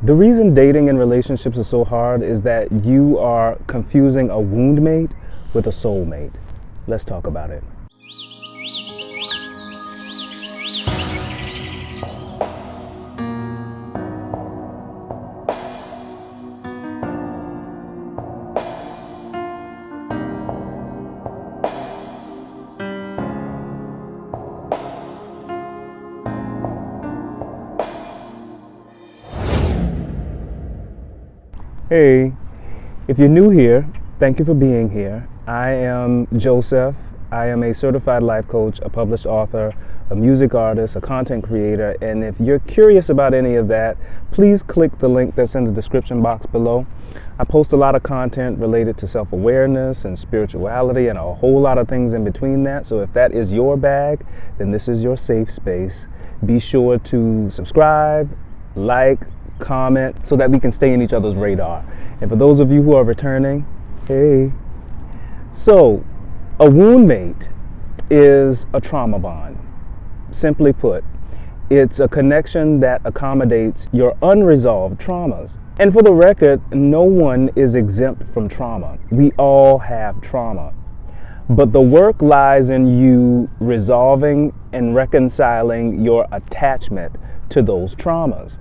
The reason dating and relationships is so hard is that you are confusing a wound mate with a soulmate. Let's talk about it. Hey, if you're new here, thank you for being here. I am Joseph. I am a certified life coach, a published author, a music artist, a content creator, and if you're curious about any of that, please click the link that's in the description box below. I post a lot of content related to self-awareness and spirituality and a whole lot of things in between that, so if that is your bag, then this is your safe space. Be sure to subscribe, like, comment, so that we can stay in each other's radar. And for those of you who are returning, hey. So, a wound mate is a trauma bond. Simply put, it's a connection that accommodates your unresolved traumas. And for the record, no one is exempt from trauma. We all have trauma. But the work lies in you resolving and reconciling your attachment to those traumas.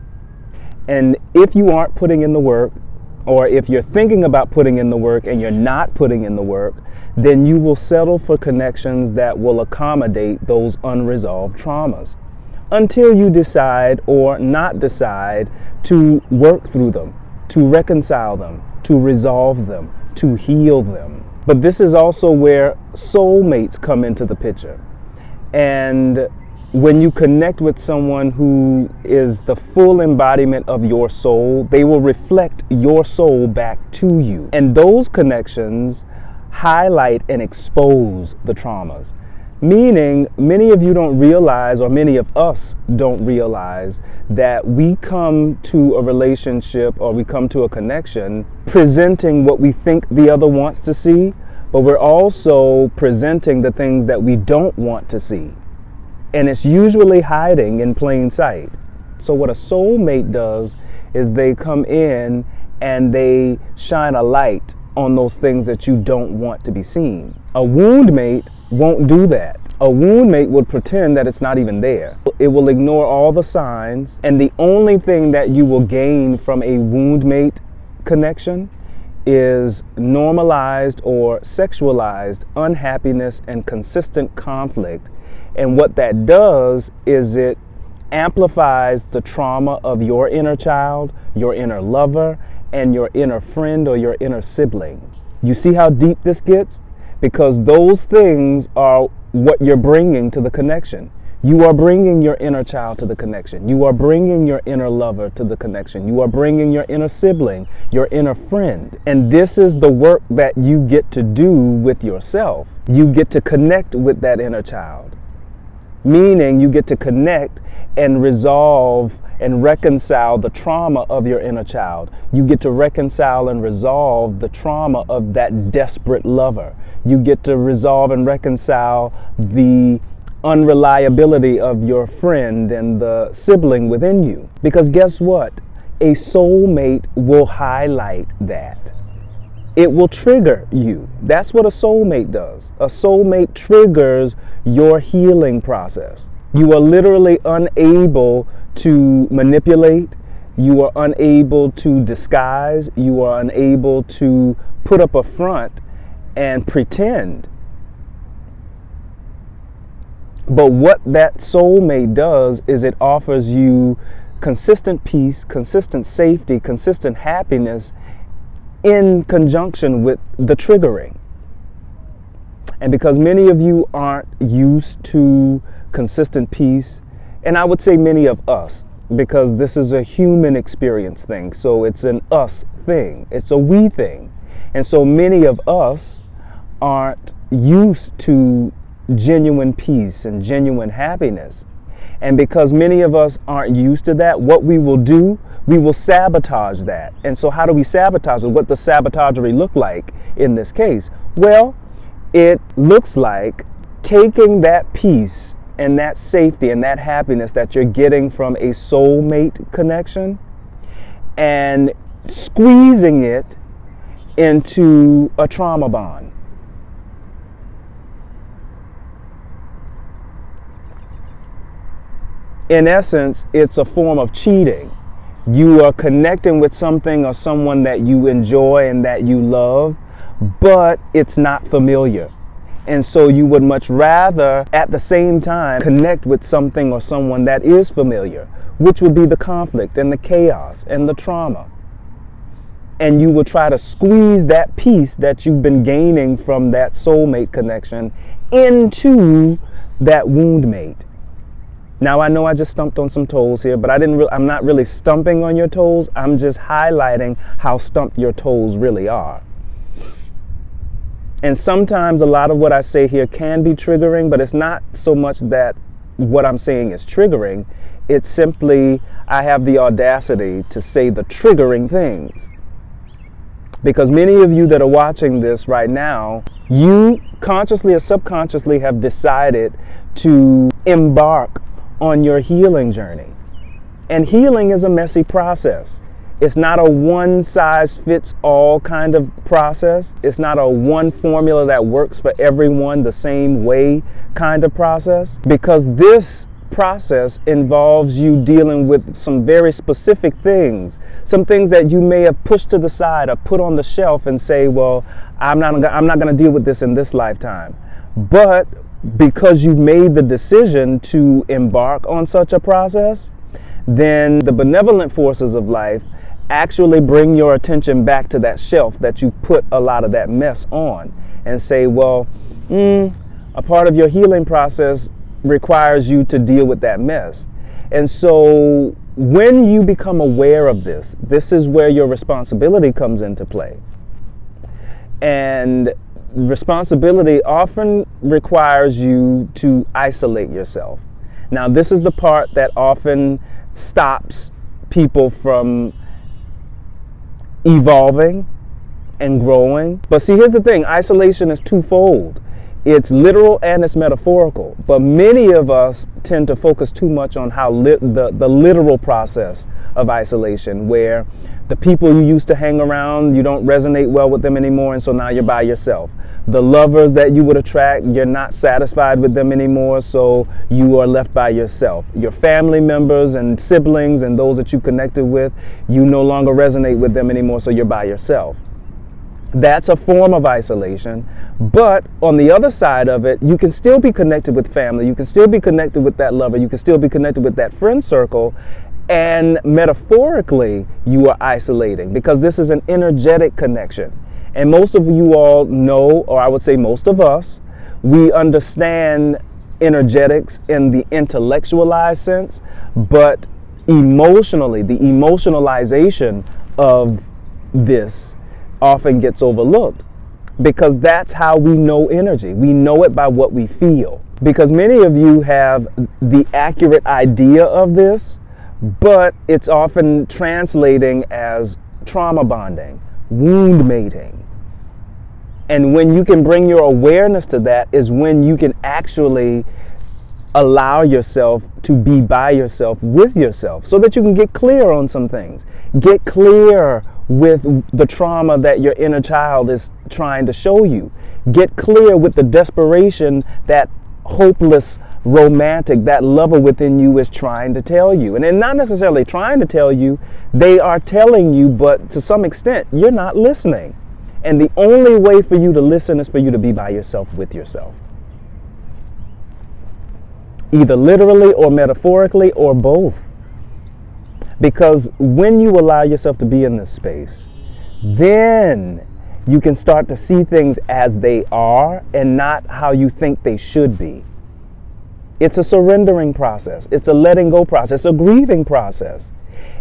And if you aren't putting in the work, or if you're thinking about putting in the work and you're not putting in the work, then you will settle for connections that will accommodate those unresolved traumas until you decide or not decide to work through them, to reconcile them, to resolve them, to heal them. But this is also where soulmates come into the picture. And when you connect with someone who is the full embodiment of your soul, they will reflect your soul back to you. And those connections highlight and expose the traumas. Meaning, many of you don't realize, or many of us don't realize, that we come to a relationship or we come to a connection presenting what we think the other wants to see, but we're also presenting the things that we don't want to see. And it's usually hiding in plain sight. So what a soulmate does is they come in and they shine a light on those things that you don't want to be seen. A wound mate won't do that. A wound mate would pretend that it's not even there. It will ignore all the signs, and the only thing that you will gain from a wound mate connection is normalized or sexualized unhappiness and consistent conflict. And what that does is it amplifies the trauma of your inner child, your inner lover, and your inner friend or your inner sibling. You see how deep this gets? Because those things are what you're bringing to the connection. You are bringing your inner child to the connection. You are bringing your inner lover to the connection. You are bringing your inner sibling, your inner friend. And this is the work that you get to do with yourself. You get to connect with that inner child. Meaning you get to connect and resolve and reconcile the trauma of your inner child. You get to reconcile and resolve the trauma of that desperate lover. You get to resolve and reconcile the unreliability of your friend and the sibling within you. Because guess what? A soulmate will highlight that. It will trigger you. That's what a soulmate does. A soulmate triggers your healing process. You are literally unable to manipulate. You are unable to disguise. You are unable to put up a front and pretend. But what that soulmate does is it offers you consistent peace, consistent safety, consistent happiness in conjunction with the triggering. And because many of you aren't used to consistent peace, and I would say many of us, because this is a human experience thing, so it's an us thing, it's a we thing. And so many of us aren't used to genuine peace and genuine happiness. And because many of us aren't used to that, what we will do, we will sabotage that. And so how do we sabotage it? What does sabotagery look like in this case? Well, it looks like taking that peace and that safety and that happiness that you're getting from a soulmate connection and squeezing it into a trauma bond. In essence, it's a form of cheating. You are connecting with something or someone that you enjoy and that you love, but it's not familiar. And so you would much rather, at the same time, connect with something or someone that is familiar, which would be the conflict and the chaos and the trauma. And you will try to squeeze that piece that you've been gaining from that soulmate connection into that wound mate. Now, I know I just stumped on some toes here, but I'm not really stumping on your toes. I'm just highlighting how stumped your toes really are. And sometimes a lot of what I say here can be triggering, but it's not so much that what I'm saying is triggering. It's simply I have the audacity to say the triggering things. Because many of you that are watching this right now, you consciously or subconsciously have decided to embark on your healing journey. And healing is a messy process. It's not a one-size-fits-all kind of process. It's not a one formula that works for everyone the same way kind of process. Because this process involves you dealing with some very specific things. Some things that you may have pushed to the side or put on the shelf and say, well, I'm not going to deal with this in this lifetime. But because you've made the decision to embark on such a process, then the benevolent forces of life actually bring your attention back to that shelf that you put a lot of that mess on and say, well, a part of your healing process requires you to deal with that mess. And so when you become aware of this, this is where your responsibility comes into play. And responsibility often requires you to isolate yourself. Now, this is the part that often stops people from evolving and growing. But see, here's the thing, isolation is twofold. It's literal and it's metaphorical. But many of us tend to focus too much on how the literal process of isolation, where the people you used to hang around, you don't resonate well with them anymore, and so now you're by yourself. The lovers that you would attract, you're not satisfied with them anymore, so you are left by yourself. Your family members and siblings and those that you connected with, you no longer resonate with them anymore, so you're by yourself. That's a form of isolation. But on the other side of it, you can still be connected with family. You can still be connected with that lover. You can still be connected with that friend circle. And metaphorically, you are isolating because this is an energetic connection. And most of you all know, or I would say most of us, we understand energetics in the intellectualized sense, but emotionally, the emotionalization of this often gets overlooked because that's how we know energy. We know it by what we feel. Because many of you have the accurate idea of this, but it's often translating as trauma bonding, wound mating. And when you can bring your awareness to that is when you can actually allow yourself to be by yourself with yourself so that you can get clear on some things. Get clear with the trauma that your inner child is trying to show you. Get clear with the desperation that hopeless romantic, that lover within you is trying to tell you. And they're not necessarily trying to tell you, they are telling you, but to some extent, you're not listening. And the only way for you to listen is for you to be by yourself with yourself. Either literally or metaphorically or both. Because when you allow yourself to be in this space, then you can start to see things as they are and not how you think they should be. It's a surrendering process. It's a letting go process. It's a grieving process.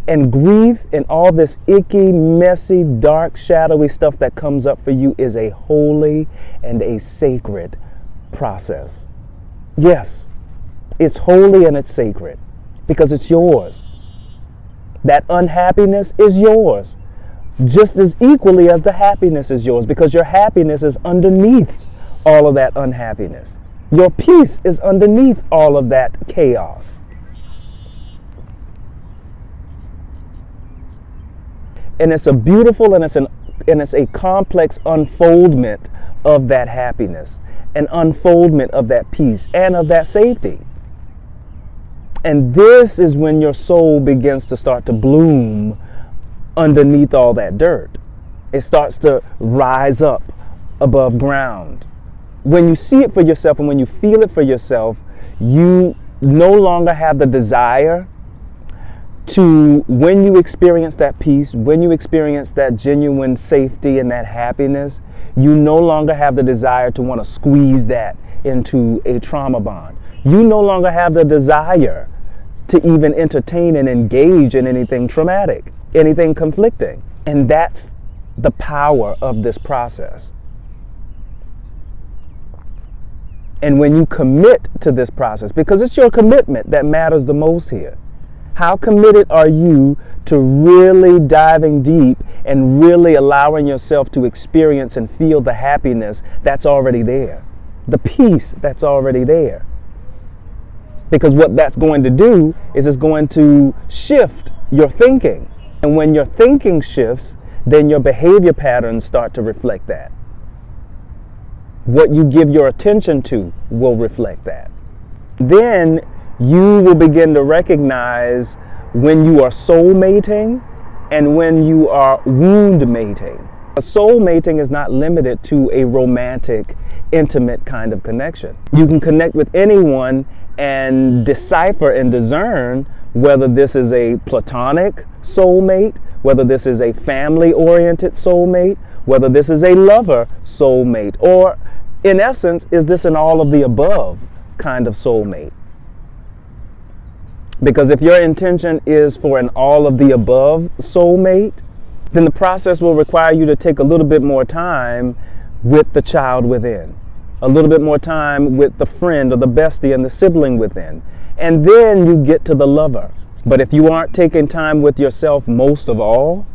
And grief and all this icky, messy, dark, shadowy stuff that comes up for you is a holy and a sacred process. Yes, it's holy and it's sacred because it's yours. That unhappiness is yours just as equally as the happiness is yours because your happiness is underneath all of that unhappiness. Your peace is underneath all of that chaos. And it's a beautiful and it's a complex unfoldment of that happiness, an unfoldment of that peace and of that safety. And this is when your soul begins to start to bloom underneath all that dirt. It starts to rise up above ground. When you see it for yourself and when you feel it for yourself, you no longer have the desire to, when you experience that peace, when you experience that genuine safety and that happiness, you no longer have the desire to want to squeeze that into a trauma bond. You no longer have the desire to even entertain and engage in anything traumatic, anything conflicting. And that's the power of this process. And when you commit to this process, because it's your commitment that matters the most here. How committed are you to really diving deep and really allowing yourself to experience and feel the happiness that's already there, the peace that's already there? Because what that's going to do is it's going to shift your thinking. And when your thinking shifts, then your behavior patterns start to reflect that. What you give your attention to will reflect that. Then you will begin to recognize when you are soulmating and when you are wound mating. Soulmating is not limited to a romantic, intimate kind of connection. You can connect with anyone and decipher and discern whether this is a platonic soulmate, whether this is a family-oriented soulmate, whether this is a lover soulmate, or in essence, is this an all of the above kind of soulmate? Because if your intention is for an all of the above soulmate, then the process will require you to take a little bit more time with the child within, a little bit more time with the friend or the bestie and the sibling within, and then you get to the lover. But if you aren't taking time with yourself most of all,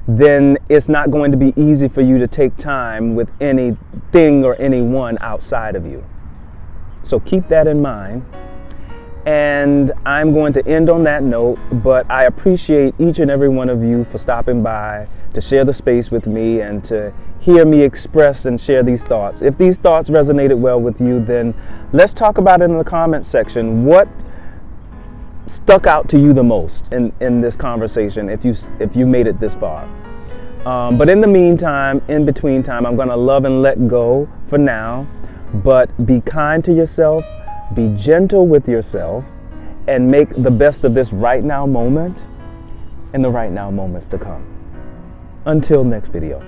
then it's not going to be easy for you to take time with anything or anyone outside of you. So keep that in mind. And I'm going to end on that note, but I appreciate each and every one of you for stopping by to share the space with me and to hear me express and share these thoughts. If these thoughts resonated well with you, then let's talk about it in the comments section. What stuck out to you the most in this conversation if you made it this far? But in the meantime, in between time, I'm going to love and let go for now, but be kind to yourself, be gentle with yourself, and make the best of this right now moment and the right now moments to come. Until next video.